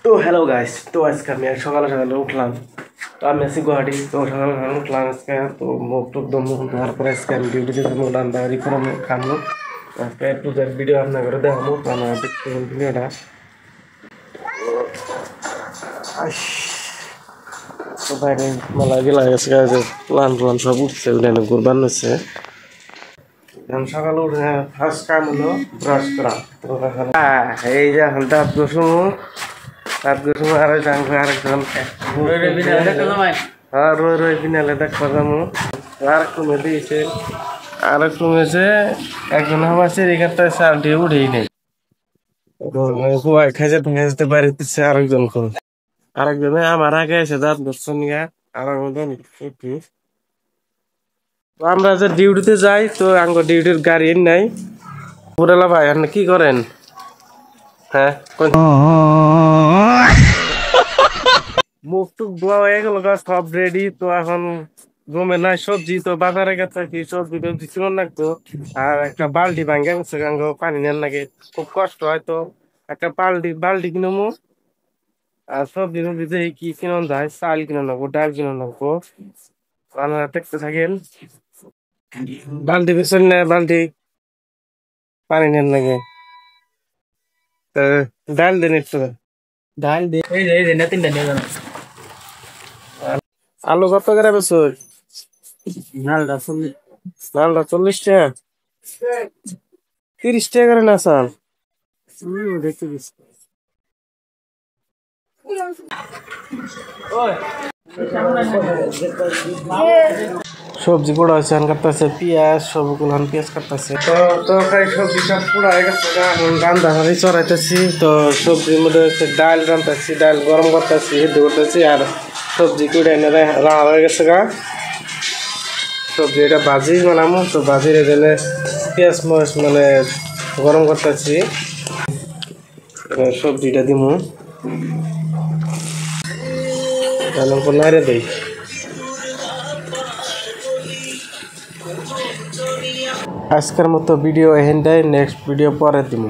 তো hello guys, তো আজকে আমি সকালে সকালে উঠলাম। তো আমি আছি গুয়াহাটি। তো সকালে সকালে উঠলাম আজকে। তো মুখ টুক দম ধোয়ার পরে আজকে আমি ডিউটিতে যাবো, রান্না বাড়ি করে খামো। আজকে একটু ভিডিও আপনার করে দেখাবো, আপনারা দেখতে ভিডিওটা। তো বাইরে মেলা গেলা গেছে, প্লান প্লান সব উঠছে, উঠে ঘুরবার নিচ্ছে। সকালে উঠে ফার্স্ট কাম হলো ব্রাশ করা। তো এই যে এখন দাঁত ঘষুমো, আরেকজন রই বিনালে দেখবা যাবো। আরেক রুমে দিয়েছে, আরেক রুমে যে একজন আমার সেরিকারটা চাল দিয়ে উঠেই নেই। খাইতে খাইতে বাড়িতেছে আরেকজনে আমার আগে এসে দাঁত ঘষছে নিয়ে। আমরা যে ডিউটিতে যাই, তো আঙ্গ ডিউটির গাড়ি নাই। পুরালা ভাই আপনি কি করেন? হ্যাঁ, মুখ টুক ধোয়া হয়ে গেল, সব রেডি। তো এখন রুমে নাই সবজি, তো বাজারে গেছে কি সবজি টবজি ছিল লাগতো। আর একটা বালতি ভাঙ্গে গেছে, পানি নেন লাগে, খুব কষ্ট হয়। তো একটা বালতি কিনবো, আর সবজি টবজি দেখি কি কিনন যায়। চাল কিনে নেবো, ডাল কিনে নেবো। আপনারা দেখতে থাকেন। বালতি পেছন নেয়, বালতি পানি নেন লাগে। ডাল দেন একটু, ডাল দে। আলু কত করে বেছো? নালটা 40 টাকা, 30 টাকা করে না চাল। সবজি পোড়া হয়েছে, কাটতেছে পেঁয়াজ, সবগুলো পেঁয়াজ কাটতেছে। তো তরকারি সবজি সব পোড়া হয়ে গেছে, এখন রান্না হাড়ি চড়াইতেছি। তো সবজির মধ্যে হচ্ছে ডাল রান্তাছি, ডাল গরম করতেছি, সিদ্ধ করতেছি। আর সবজি কুড়ে এনে রান্না হয়ে গেছে গা। সবজি এটা ভাজি বানাবো, তো ভাজির এখানে পেঁয়াজ মরিচ মানে গরম করতেছি। সবজিটা দিমু, নাড়ে দিই। আজকের মতো ভিডিও এখানটাই, নেক্সট ভিডিও পরে দিব।